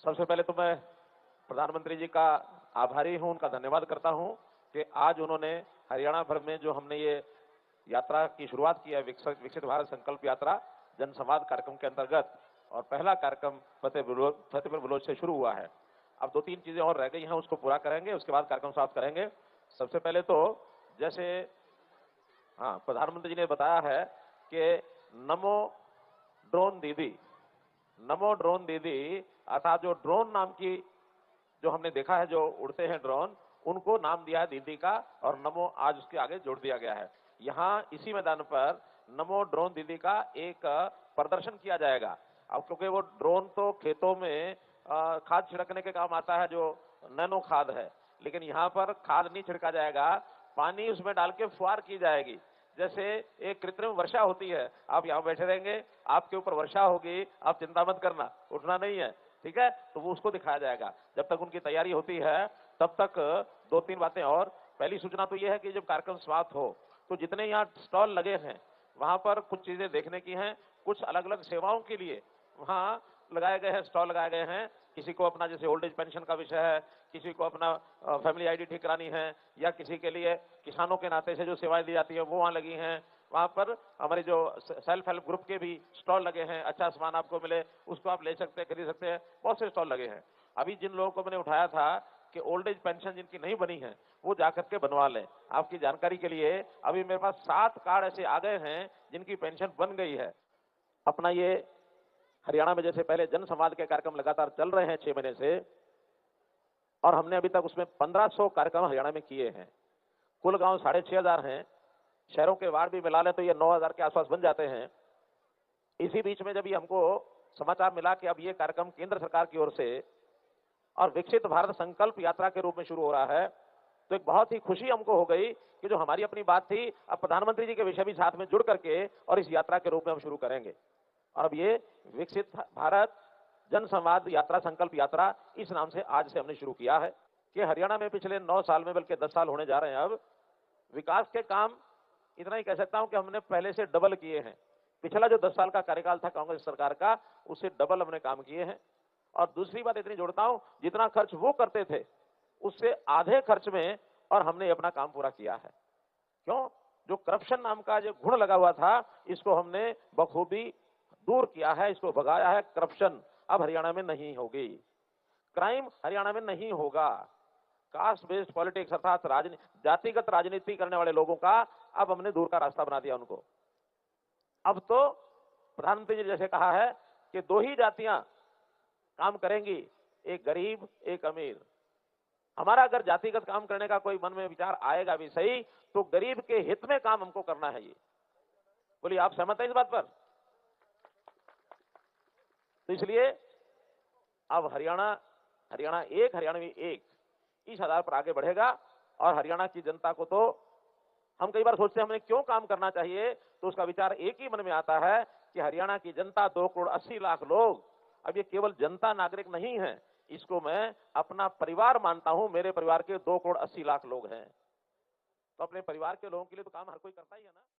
सबसे पहले तो मैं प्रधानमंत्री जी का आभारी हूं, उनका धन्यवाद करता हूं कि आज उन्होंने हरियाणा भर में जो हमने ये यात्रा की शुरुआत की है, विकसित भारत संकल्प यात्रा जनसंवाद कार्यक्रम के अंतर्गत, और पहला कार्यक्रम फतेहपुर बलोच से शुरू हुआ है। अब 2-3 चीजें और रह गई हैं, उसको पूरा करेंगे, उसके बाद कार्यक्रम समाप्त करेंगे। सबसे पहले तो जैसे प्रधानमंत्री जी ने बताया है कि नमो ड्रोन दीदी, नमो ड्रोन दीदी अर्थात जो ड्रोन नाम की जो हमने देखा है, जो उड़ते हैं ड्रोन, उनको नाम दिया है दीदी का, और नमो आज उसके आगे जोड़ दिया गया है। यहाँ इसी मैदान पर नमो ड्रोन दीदी का एक प्रदर्शन किया जाएगा। अब क्योंकि वो ड्रोन तो खेतों में खाद छिड़कने के काम आता है, जो नैनो खाद है, लेकिन यहाँ पर खाद नहीं छिड़का जाएगा, पानी उसमें डाल के फुहार की जाएगी। जैसे एक कृत्रिम वर्षा होती है, आप यहाँ बैठे रहेंगे, आपके ऊपर वर्षा होगी, आप चिंता मत करना, उठना नहीं है, ठीक है? तो वो उसको दिखाया जाएगा। जब तक उनकी तैयारी होती है तब तक 2-3 बातें और। पहली सूचना तो ये है कि जब कार्यक्रम समाप्त हो तो जितने यहाँ स्टॉल लगे हैं वहां पर कुछ चीजें देखने की हैं, कुछ अलग अलग सेवाओं के लिए वहां लगाए गए हैं, स्टॉल लगाए गए हैं। किसी को अपना जैसे ओल्ड एज पेंशन का विषय है, किसी को अपना फैमिली आईडी ठीक करानी है, या किसी के लिए किसानों के नाते से जो सेवाएं दी जाती है वो वहां लगी हैं। वहां पर हमारे जो सेल्फ हेल्प ग्रुप के भी स्टॉल लगे हैं, अच्छा सामान आपको मिले उसको आप ले सकते हैं, खरीद सकते हैं, बहुत से स्टॉल लगे हैं। अभी जिन लोगों को मैंने उठाया था कि ओल्ड एज पेंशन जिनकी नहीं बनी है वो जाकर के बनवा लें। आपकी जानकारी के लिए अभी मेरे पास 7 कार्ड ऐसे आ गए हैं जिनकी पेंशन बन गई है। अपना ये हरियाणा में जैसे पहले जन संवाद के कार्यक्रम लगातार चल रहे हैं 6 महीने से, और हमने अभी तक उसमें 1500 कार्यक्रम हरियाणा में किए हैं। कुल गांव 6500 हैं, शहरों के वार्ड भी मिला लें तो ये 9000 के आसपास बन जाते हैं। इसी बीच में जब ये हमको समाचार मिला कि अब ये कार्यक्रम केंद्र सरकार की ओर से और विकसित भारत संकल्प यात्रा के रूप में शुरू हो रहा है, तो एक बहुत ही खुशी हमको हो गई कि जो हमारी अपनी बात थी, अब प्रधानमंत्री जी के विषय भी साथ में जुड़ करके और इस यात्रा के रूप में हम शुरू करेंगे। और अब ये विकसित भारत जन संवाद यात्रा संकल्प यात्रा इस नाम से आज से हमने शुरू किया है कि हरियाणा में पिछले 9 साल में, बल्कि 10 साल होने जा रहे हैं अब, विकास के काम इतना ही कह सकता हूं कि हमने पहले से डबल किए हैं। पिछला जो 10 साल का कार्यकाल था कांग्रेस सरकार का, उससे डबल हमने काम किए हैं। और दूसरी बात इतनी जोड़ता हूं, जितना खर्च वो करते थे उससे आधे खर्च में और हमने अपना काम पूरा किया है। क्यों? जो करप्शन नाम का जो गुण लगा हुआ था, इसको हमने बखूबी दूर किया है, इसको भगाया है। करप्शन अब हरियाणा में नहीं होगी, क्राइम हरियाणा में नहीं होगा। कास्ट बेस्ड पॉलिटिक्स अर्थात जातिगत राजनीति करने वाले लोगों का अब हमने दूर का रास्ता बना दिया उनको। अब तो प्रधानमंत्री जी जैसे कहा है कि 2 ही जातियां काम करेंगी, एक गरीब एक अमीर। हमारा अगर जातिगत काम करने का कोई मन में विचार आएगा भी सही, तो गरीब के हित में काम हमको करना है। ये बोलिए, आप सहमत हैं इस बात पर? तो इसलिए अब हरियाणा एक, हरियाणवी एक, इस आधार पर आगे बढ़ेगा। और हरियाणा की जनता को तो हम कई बार सोचते हैं हमें क्यों काम करना चाहिए, तो उसका विचार एक ही मन में आता है कि हरियाणा की जनता 2 करोड़ 80 लाख लोग, अब ये केवल जनता नागरिक नहीं है, इसको मैं अपना परिवार मानता हूं। मेरे परिवार के 2 करोड़ 80 लाख लोग हैं, तो अपने परिवार के लोगों के लिए तो काम हर कोई करता ही है ना।